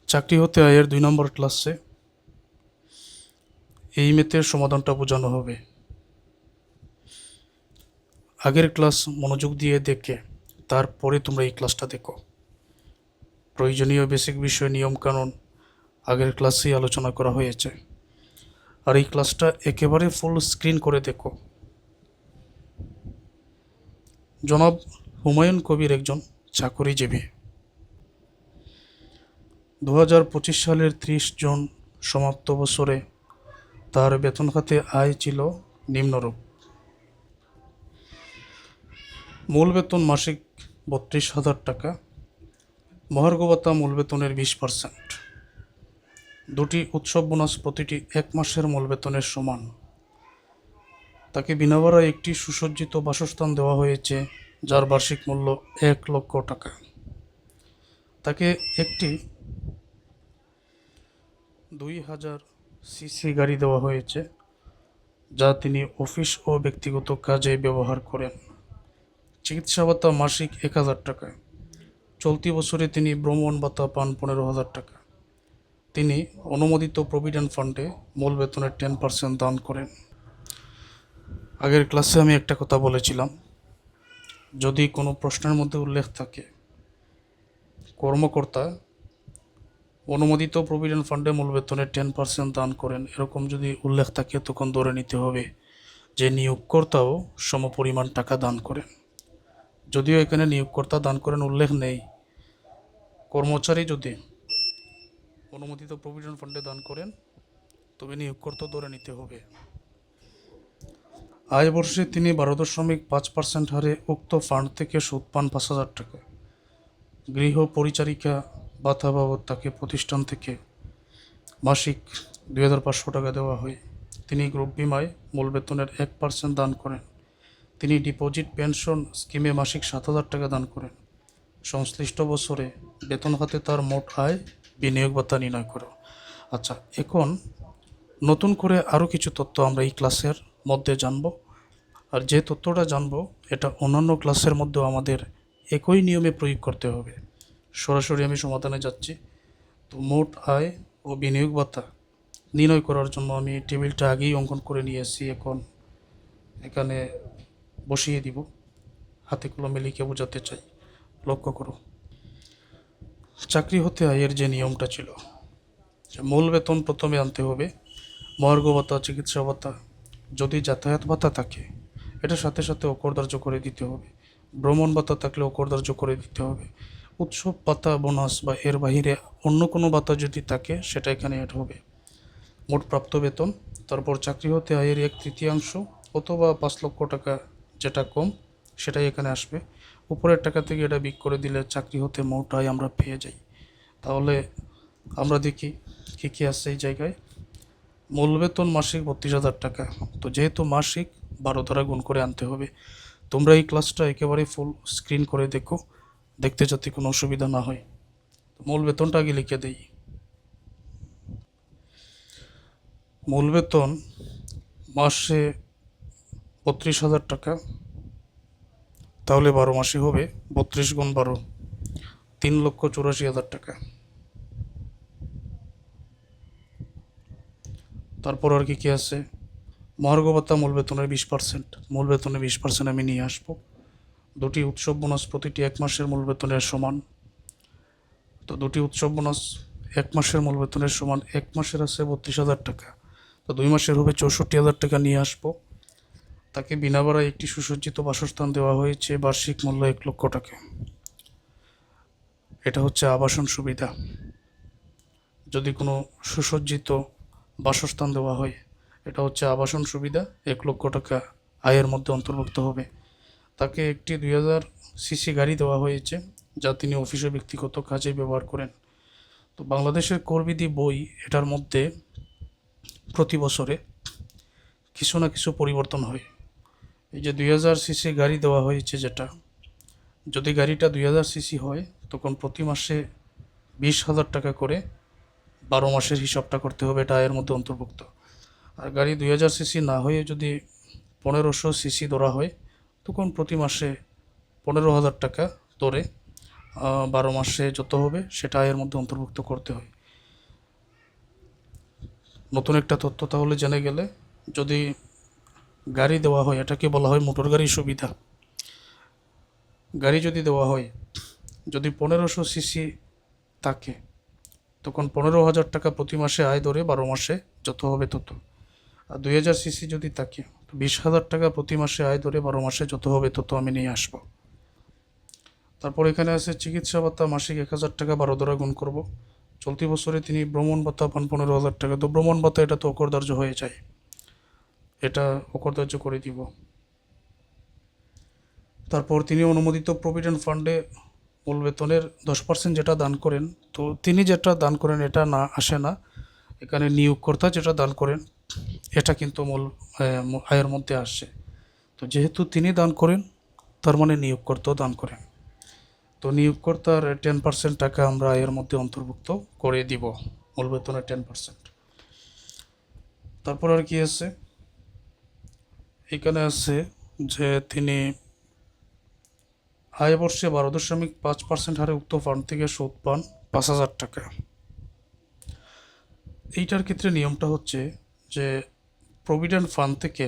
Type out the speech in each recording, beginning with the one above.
চাকরি হতে আয়ের 2 নম্বর ক্লাসে এই ম্যাথের সমাধানটা বোঝানো হবে। আগের ক্লাস মনোযোগ দিয়ে দেখে তারপরে তোমরা এই ক্লাসটা দেখো। প্রয়োজনীয় বেসিক বিষয় নিয়মকানুন আগের ক্লাসেই আলোচনা করা হয়েছে, আর এই ক্লাসটা একেবারে ফুল স্ক্রিন করে দেখো। জনাব হুমায়ুন কবির একজন চাকরিজীবী। 2025 সালের 30 জুন সমাপ্ত বছরে তার বেতন খাতে আয় ছিল নিম্নরূপ: মূল বেতন মাসিক 32,000 টাকা, মহার্ঘ ভাতা মূল বেতনের 20%, দুটি উৎসব বোনাস প্রতিটি 1 মাসের মূল বেতনের সমান। তাকে বিনা ভাড়ায় একটি সুসজ্জিত বাসস্থান দেওয়া হয়েছে যার বার্ষিক মূল্য 1 লক্ষ টাকা। তাকে একটি 2000 সিসি গাড়ি দেওয়া হয়েছে যা তিনি অফিস ও ব্যক্তিগত কাজে ব্যবহার করেন। চিকিৎসা ভাতা মাসিক 1000 টাকা। চলতি বছরে তিনি ভ্রমণ ভাতা পান 15,000 টাকা। তিনি অনুমোদিত প্রভিডেন্ট ফান্ডে মূল বেতনের 10% দান করেন। আগের ক্লাসে আমি একটা কথা বলেছিলাম, যদি কোনো প্রশ্নের মধ্যে উল্লেখ থাকে কর্মকর্তা অনুমোদিত প্রভিডেন্ট ফান্ডে মূল বেতনের 10% দান করেন, এরকম যদি উল্লেখ থাকে তখন ধরে নিতে হবে যে নিয়োগকর্তাও সমপরিমাণ টাকা দান করেন। যদিও এখানে নিয়োগকর্তা দান করেন উল্লেখ নেই, কর্মচারী যদি অনুমোদিত প্রভিডেন্ট ফান্ডে দান করেন তবে নিয়োগকর্তা ধরে নিতে হবে। আয় বর্ষে তিনি 12.5% হারে উক্ত ফান্ড থেকে সুদ পান 5,000 টাকা। গৃহ পরিচারিকা ভাতা বাবদ তাকে প্রতিষ্ঠান থেকে মাসিক 2,500 টাকা দেওয়া হয়। তিনি গ্রুপ বিমায় মূল বেতনের 1% দান করেন। তিনি ডিপোজিট পেনশন স্কিমে মাসিক 7,000 টাকা দান করেন। সংশ্লিষ্ট বছরে বেতন খাতে তার মোট আয় বিনিয়োগ ভাতা নির্ণয় করো। আচ্ছা, এখন নতুন করে আরও কিছু তথ্য আমরা এই ক্লাসের মধ্যে জানব, আর যে তথ্যটা জানব এটা অন্যান্য ক্লাসের মধ্যেও আমাদের একই নিয়মে প্রয়োগ করতে হবে। সরাসরি আমি সমাধানে যাচ্ছি। তো মোট আয় ও বিনিয়োগ ভাতা নির্ণয় করার জন্য আমি টেবিলটা আগেই অঙ্কন করে নিয়েছি, এখন এখানে বসিয়ে দিব। হাতে কলমে লিখে বোঝাতে চাই। লক্ষ্য করো, চাকরি হতে আয়ের যে নিয়মটা ছিল, মূল বেতন প্রথমে আনতে হবে, মহার্ঘ ভাতা, চিকিৎসা ভাতা, যদি যাতায়াত ভাতা থাকে এটা সাথে সাথে অকরধার্য করে দিতে হবে। ভ্রমণ ভাতা থাকলে অকরধার্য করে দিতে হবে। উৎসব ভাতা, বোনাস বা এর বাহিরে অন্য কোনো ভাতা যদি থাকে সেটা এখানে অ্যাড হবে। মোট প্রাপ্ত বেতন, তারপর চাকরি হতে আয়ের 1/3 অথবা 5 লক্ষ টাকা যেটা কম সেটাই এখানে আসবে। উপরের টাকা থেকে এটা বিক করে দিলে চাকরি হতে মোট আয় আমরা পেয়ে যাই। তাহলে আমরা দেখি কী কী আসছে এই জায়গায়। মূল বেতন মাসিক 32,000 টাকা, তো যেহেতু মাসিক 12 দ্বারা গুণ করে আনতে হবে। তোমরা এই ক্লাসটা একেবারে ফুল স্ক্রিন করে দেখো, দেখতে যাতে কোনো অসুবিধা না হয়। মূল বেতনটা আগে লিখে দেই। মূল বেতন মাসে 32,000 টাকা, তাহলে 12 মাসে হবে 32 গুণ 12, 3,84,000 টাকা। তারপর আর কি আছে, মহার্ঘ ভাতা মূল বেতনের 20%, মূল বেতনের 20% আমি নিয়ে আসবো। দুটি উৎসব বোনাস প্রতিটি 1 মাসের মূল বেতনের সমান, তো দুটি উৎসব বোনাস 1 মাসের মূল বেতনের সমান। 1 মাসের আছে 32,000 টাকা, তো 2 মাসের হবে 64,000 টাকা নিয়ে আসবো। তাকে বিনা ভাড়ায় একটি সুসজ্জিত বাসস্থান দেওয়া হয়েছে, বার্ষিক মূল্য 1 লক্ষ টাকা। এটা হচ্ছে আবাসন সুবিধা। যদি কোনো সুসজ্জিত বাসস্থান দেওয়া হয় এটা হচ্ছে আবাসন সুবিধা, 1 লক্ষ টাকা আয়ের মধ্যে অন্তর্ভুক্ত হবে। তাকে একটি 2000 সিসি গাড়ি দেওয়া হয়েছে যা তিনি অফিসে ব্যক্তিগত কাজে ব্যবহার করেন। তো বাংলাদেশের করবিধি বই এটার মধ্যে প্রতি বছরে কিছু না কিছু পরিবর্তন হয়। এই যে 2000 সিসি গাড়ি দেওয়া হয়েছে, যেটা যদি গাড়িটা 2000 সিসি হয় তখন প্রতি মাসে 20,000 টাকা করে 12 মাসের হিসাবটা করতে হবে, এটা আয়ের মধ্যে অন্তর্ভুক্ত। আর গাড়ি 2000 সিসি না হয়ে যদি 1500 সিসি ধরা হয় তখন প্রতি মাসে 15,000 টাকা ধরে 12 মাসে যত হবে সেটা আয়ের মধ্যে অন্তর্ভুক্ত করতে হয়। নতুন একটা তথ্য তাহলে জেনে গেলে। যদি গাড়ি দেওয়া হয়, এটাকে বলা হয় মোটর গাড়ির সুবিধা। গাড়ি যদি দেওয়া হয়, যদি 1500 সিসি থাকে, তখন 15,000 টাকা প্রতি মাসে আয় ধরে 12 মাসে যত হবে তত। আর 2000 সিসি যদি থাকে, তো 20,000 টাকা প্রতি মাসে আয় ধরে 12 মাসে যত হবে তত আমি নিয়ে আসবো। তারপর এখানে আছে চিকিৎসা ভাতা মাসিক 1,000 টাকা 12 দ্বারা গুণ করব। চলতি বছরে তিনি ভ্রমণ ভাতা পান 15,000 টাকা, তো ভ্রমণ ভাতা এটা তো অকরদার্য হয়ে যায়, এটা অকরদার্য করে দিব। তারপর তিনি অনুমোদিত প্রভিডেন্ট ফান্ডে মূল বেতনের 10% যেটা দান করেন, তো তিনি যেটা দান করেন এটা না আসে না, এখানে নিয়োগকর্তা যেটা দান করেন এটা কিন্তু মূল আয়ের মধ্যে আসে। তো যেহেতু তিনি দান করেন, তার মানে নিয়োগকর্তাও দান করেন, তো নিয়োগকর্তার 10% টাকা আমরা আয়ের মধ্যে অন্তর্ভুক্ত করে দিব, মূল বেতনের 10%। তারপর আর কি আছে, এখানে আছে যে তিনি আয় বর্ষে 12.5% হারে উক্ত ফান্ড থেকে সুদ পান 5,000 টাকা। এইটার ক্ষেত্রে নিয়মটা হচ্ছে যে প্রভিডেন্ট ফান্ড থেকে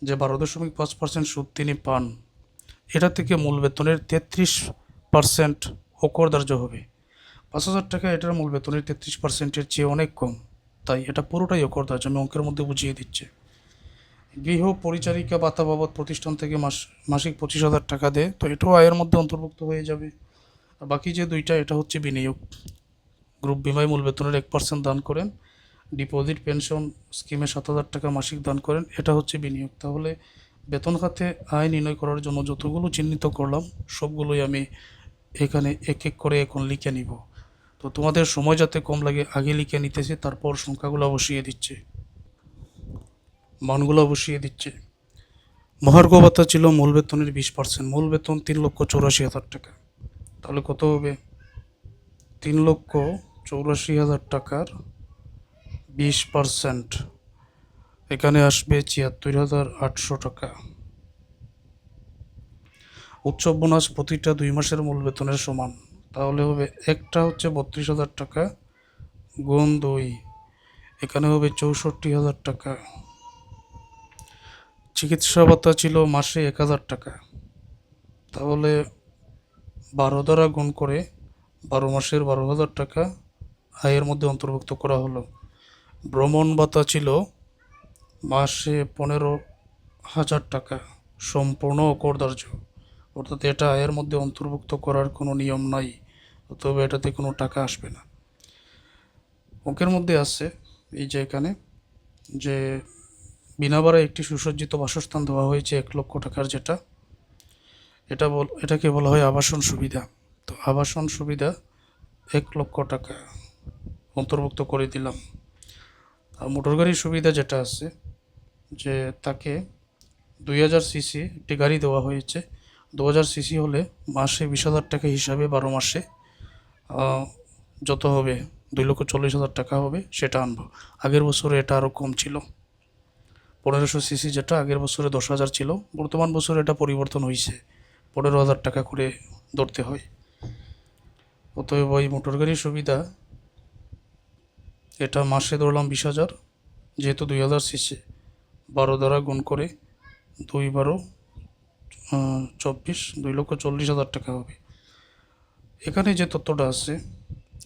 যে 12.5% সুদ তিনি পান, এটা থেকে মূল বেতনের 33% অকরদার্য হবে। 5,000 টাকা এটার মূল বেতনের 33%-এর চেয়ে অনেক কম, তাই এটা পুরোটাই অকরদার্য, আমি অঙ্কের মধ্যে বুঝিয়ে দিচ্ছি। গৃহ পরিচারিকা ভাতা বাবদ প্রতিষ্ঠান থেকে মাসিক 25,000 টাকা দেয়, তো এটাও আয়ের মধ্যে অন্তর্ভুক্ত হয়ে যাবে। আর বাকি যে দুইটা, এটা হচ্ছে বিনিয়োগ। গ্রুপ বিমায় মূল বেতনের 1% দান করেন, ডিপোজিট পেনশন স্কিমে 7,000 টাকা মাসিক দান করেন, এটা হচ্ছে বিনিয়োগ। তাহলে বেতন খাতে আয় নির্ণয় করার জন্য যতগুলো চিহ্নিত করলাম সবগুলোই আমি এখানে এক এক করে এখন লিখে নিব। তো তোমাদের সময় যাতে কম লাগে আগে লিখে নিতেছি, তারপর সংখ্যাগুলো বসিয়ে দিচ্ছে, মানগুলো বসিয়ে দিচ্ছে। মহার্ঘ ভাতা ছিল মূল বেতনের 20%, মূল বেতন 3,84,000 টাকা, তাহলে কত হবে? 3,84,000 টাকার 20%, এখানে আসবে 76,800 টাকা। উৎসব বোনাস প্রতিটা 2 মাসের মূল বেতনের সমান, তাহলে হবে একটা হচ্ছে 32,000 টাকা গুণ 2, এখানে হবে 64,000 টাকা। চিকিৎসা ভাতা ছিল মাসে 1,000 টাকা, তাহলে 12 দ্বারা গুণ করে 12 মাসের 12,000 টাকা আয়ের মধ্যে অন্তর্ভুক্ত করা হলো। ভ্রমণ ভাতা ছিল মাসে 15,000 টাকা, সম্পূর্ণ অকরদার্য, অর্থাৎ এটা আয়ের মধ্যে অন্তর্ভুক্ত করার কোনো নিয়ম নাই, তবে এটাতে কোনো টাকা আসবে না। অঙ্কের মধ্যে আছে এই যে এখানে যে বিনা ভাড়ায় একটি সুসজ্জিত বাসস্থান দেওয়া হয়েছে 1,00,000 টাকার, যেটা এটাকে বলা হয় আবাসন সুবিধা। তো আবাসন সুবিধা 1,00,000 টাকা অন্তর্ভুক্ত করে দিলাম। আর মোটর গাড়ির সুবিধা যেটা আছে, যে তাকে 2,000 সিসি একটি গাড়ি দেওয়া হয়েছে, 2,000 সিসি হলে মাসে 20,000 টাকা হিসাবে 12 মাসে যত হবে 2,40,000 টাকা হবে, সেটা আনবো। আগের বছরে এটা আরও কম ছিল, 1,500 সিসি যেটা আগের বছরে 10,000 ছিল, বর্তমান বছরে এটা পরিবর্তন হয়েছে, 15,000 টাকা করে ধরতে হয়। অতএব ওই মোটর গাড়ির সুবিধা এটা মাসে ধরলাম 20,000, যেহেতু 2,000 সিসি, 12 দ্বারা গুণ করে 2 × 12 = 24, 2,40,000 টাকা হবে। এখানে যে তথ্যটা আছে,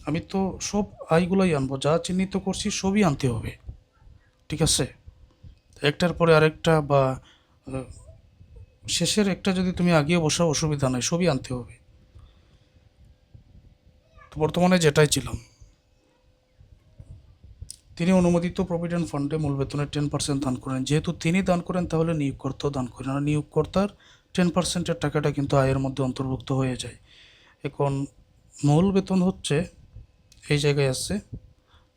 আমি তো সব আয়গুলোই আনবো, যা চিহ্নিত করছি সবই আনতে হবে, ঠিক আছে? একটার পরে আরেকটা বা শেষের একটা যদি তুমি আগিয়ে বসাও অসুবিধা নাই, সবই আনতে হবে। তো বর্তমানে যেটাই ছিলাম, তিনি অনুমোদিত প্রভিডেন্ট ফান্ডে মূল বেতনের 10% দান করেন, যেহেতু তিনি দান করেন তাহলে নিয়োগকর্তাও দান করেন, আর নিয়োগকর্তার 10%-এর টাকাটা কিন্তু আয়ের মধ্যে অন্তর্ভুক্ত হয়ে যায়। এখন মূল বেতন হচ্ছে এই জায়গায় আছে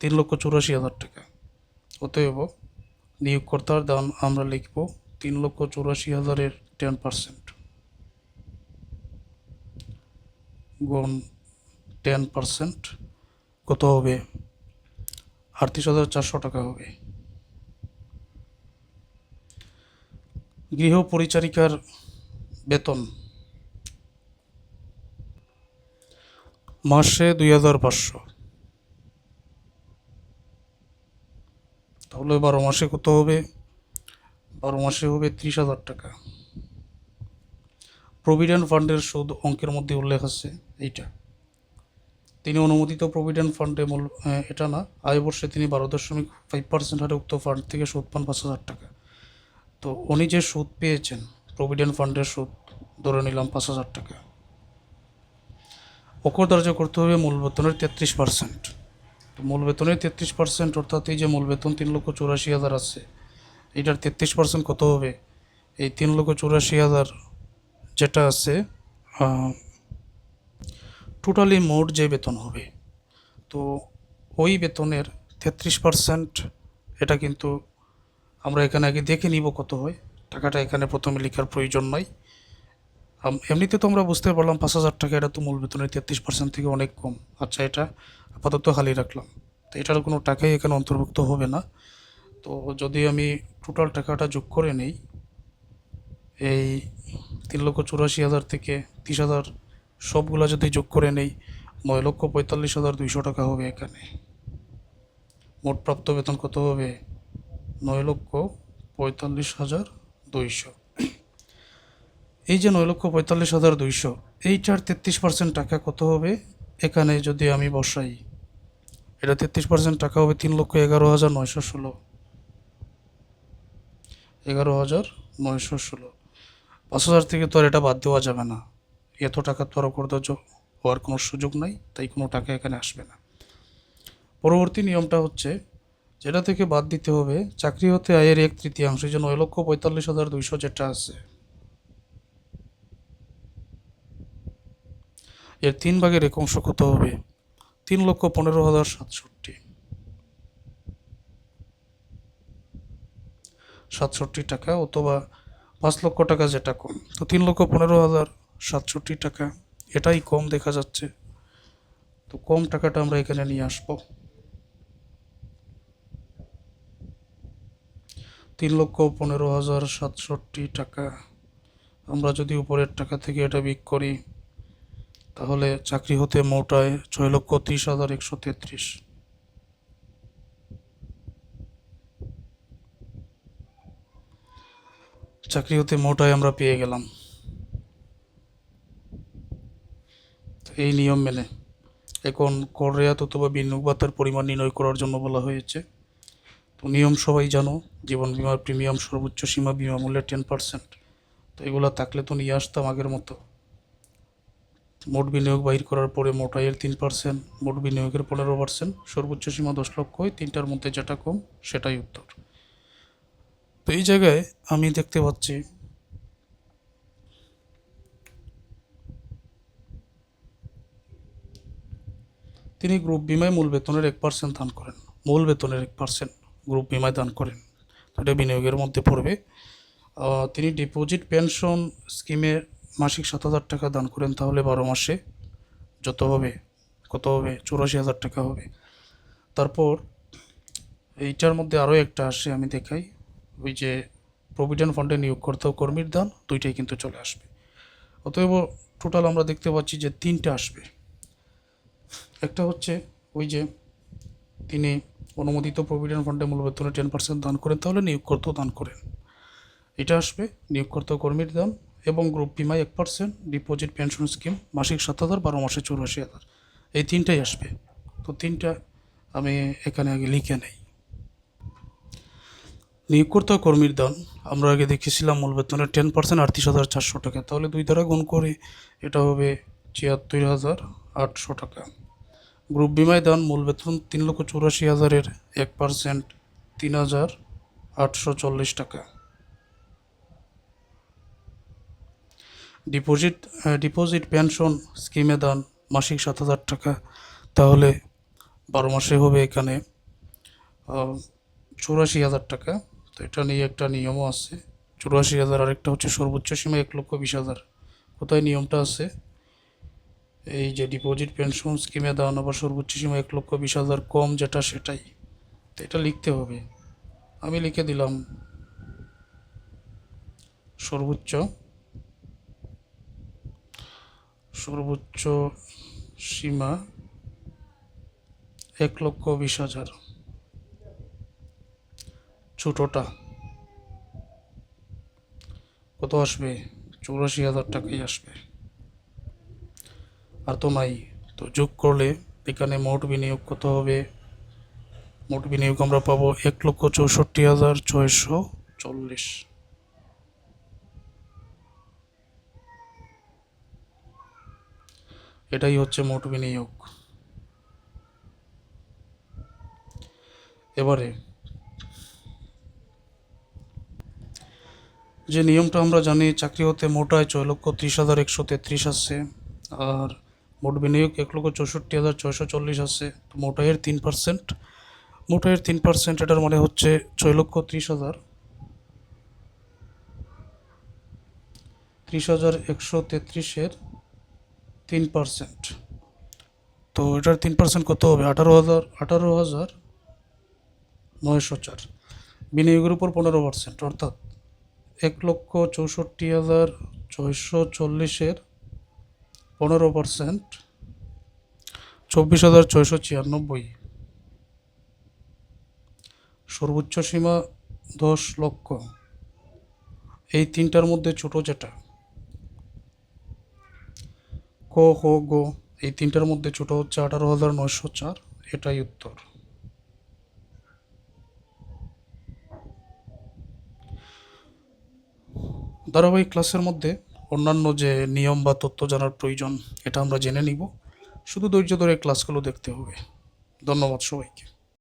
3,84,000 টাকা, অতএব নিয়োগকর্তার দান আমরা লিখব 3,84,000-এর 10% গুণ 10% কত হবে? 38,400 টাকা হবে। গৃহ পরিচারিকার বেতন মাসে 2,500, তাহলে 12 মাসে কত হবে? 12 মাসে হবে 30,000 টাকা। প্রভিডেন্ট ফান্ডের সুদ অঙ্কের মধ্যে উল্লেখ আছে এইটা। তিনি অনুমোদিত প্রভিডেন্ট ফান্ডে এটা না, আয় বর্ষে তিনি 12.5% হারে উক্ত ফান্ড থেকে সুদ পান 5,000 টাকা। তো উনি যে সুদ পেয়েছেন প্রভিডেন্ট ফান্ডের সুদ ধরে নিলাম 5,000 টাকা। অকর ধার্য করতে হবে মূল বেতনের 33%। তো মূল বেতনের 33% অর্থাৎ এই যে মূল বেতন 3,84,000 আছে, এটার 33% কত হবে? এই 3,84,000 যেটা আছে টোটালি মোট যে বেতন হবে, তো ওই বেতনের 33% এটা কিন্তু আমরা এখানে আগে দেখে নিব কত হয়। টাকাটা এখানে প্রথমে লেখার প্রয়োজন নাই। এমনিতে তো আমরা বুঝতে পারলাম 5,000 টাকা, এটা তো মূল বেতনের 33% থেকে অনেক কম। আচ্ছা, এটা আপাতত খালি রাখলাম। তো এটার কোনো টাকাই এখানে অন্তর্ভুক্ত হবে না। তো যদি আমি টোটাল টাকাটা যোগ করে নেই, এই 3,84,000 থেকে 30,000 সবগুলা যদি যোগ করে নেই, 9,45,200 টাকা হবে এখানে। মোট প্রাপ্ত বেতন কত হবে? 9,45,200। এই যে 9,45,200, এইটার 33% টাকা কত হবে? এখানে যদি আমি বসাই, এটা 33% টাকা হবে 3,11,916। 11,916। 5,000 থেকে তো আর এটা বাদ দেওয়া যাবে না, এত টাকা তো আর অকর্তব্য হওয়ার কোনো সুযোগ নাই, তাই কোনো টাকা এখানে আসবে না। পরবর্তী নিয়মটা হচ্ছে, যেটা থেকে বাদ দিতে হবে চাকরি হতে আয়ের 1/3, যে 9,45,200 যেটা আছে, এর 3/1 অংশ কত হবে? 3,15,067 টাকা, অথবা 5 লক্ষ টাকা যেটা কম। তো 3,15,067 টাকা এটাই কম দেখা যাচ্ছে। তো কম টাকাটা আমরা এখানে নিয়ে আসবো। 3,15,067 টাকা আমরা যদি উপরের টাকা থেকে এটা বিয়োগ করি, তাহলে চাকরি হতে মোট আয় 6,30,133। চাকরি হতে মোট আয় আমরা পেয়ে গেলাম। এই নিয়ম মেনে এখন কর রেয়াত অথবা বিনিয়োগ ভাতার পরিমাণ নির্ণয় করার জন্য বলা হয়েছে। তো নিয়ম সবাই জানো, জীবন বিমার প্রিমিয়াম সর্বোচ্চ সীমা বিমা মূল্যের 10%। তো এগুলো থাকলে তো নিয়ে আসতাম আগের মতো। মোট বিনিয়োগ বাহির করার পরে মোট আয়ের 3%, মোট বিনিয়োগের 15%, সর্বোচ্চ সীমা 10 লক্ষ, তিনটার মধ্যে যেটা কম সেটাই উত্তর। তো এই জায়গায় আমি দেখতে পাচ্ছি তিনি গ্রুপ বিমায় মূল বেতনের 1% দান করেন। মূল বেতনের 1% গ্রুপ বিমায় দান করেন, এটা বিনিয়োগের মধ্যে পড়বে। তিনি ডিপোজিট পেনশন স্কিমে মাসিক 7,000 টাকা দান করেন, তাহলে 12 মাসে যত হবে কত হবে? 84,000 টাকা হবে। তারপর এইটার মধ্যে আরও একটা আসে, আমি দেখাই। ওই যে প্রভিডেন্ট ফান্ডে নিয়োগকর্তা ও কর্মীর দান, দুইটাই কিন্তু চলে আসবে। অতএব টোটাল আমরা দেখতে পাচ্ছি যে 3টা আসবে। একটা হচ্ছে ওই যে তিনি অনুমোদিত প্রভিডেন্ট ফান্ডে মূল বেতনে 10% দান করেন, তাহলে নিয়োগকর্তাও দান করেন, এটা আসবে। নিয়োগকর্তা কর্মীর দান এবং গ্রুপ বিমায় 1%, ডিপোজিট পেনশন স্কিম মাসিক 7,000, 12 মাসে 84,000, এই 3টাই আসবে। তো 3টা আমি এখানে আগে লিখে নেই। নিয়োগকর্তা কর্মীর দান আমরা আগে দেখেছিলাম মূল বেতনের 10% 38,400 টাকা, তাহলে 2 দ্বারা গুণ করে এটা হবে 74,800 টাকা। গ্রুপ বিমায় দান মূল বেতন 3,84,000-এর 1% 3,840 টাকা। ডিপোজিট পেনশন স্কিমে দান মাসিক 7,000 টাকা, তাহলে 12 মাসে হবে এখানে 84,000 টাকা। তো এটা নিয়ে একটা নিয়মও আছে, 84,000। আরেকটা হচ্ছে সর্বোচ্চ সীমা 1,20,000। কোথায় নিয়মটা আছে? এই যে ডিপোজিট পেনশন স্কিমে দান আবার সর্বোচ্চ সীমা 1,20,000, কম যেটা সেটাই। তো এটা লিখতে হবে, আমি লিখে দিলাম সর্বোচ্চ সীমা 1,20,000। ছোটোটা কত আসবে? 84,000 টাকাই আসবে, আর তো নাই। তো যোগ করলে এখানে মোট বিনিয়োগ কত হবে? মোট বিনিয়োগ আমরা পাবো 1,64,640। এটাই হচ্ছে মোট বিনিয়োগ। এবারে যে নিয়মটা আমরা জানি, চাকরি হতে মোট আয় 6,30,133 আসছে, আর মোট বিনিয়োগ 1,64,640 আসছে। তো মোট আয়ের 3%, মোট আয়ের 3%, এটার মানে হচ্ছে 6,30,000, 30,133-এর 3%। তো এটার 3% কত হবে? 18,904। বিনিয়োগের উপর 15%, অর্থাৎ 1,64,640-এর 15%, 24,696। সর্বোচ্চ সীমা 10 লক্ষ। এই তিনটার মধ্যে ছোট যেটা, ক খ গ, এই তিনটার মধ্যে ছোট হচ্ছে 18,904। এটাই উত্তর। ধারাবাহিক ক্লাসের মধ্যে অন্যান্য যে নিয়ম বা তথ্য জানার প্রয়োজন, এটা আমরা জেনে নিব। শুধু ধৈর্য ধরে ক্লাসগুলো দেখতে হবে। ধন্যবাদ সবাইকে।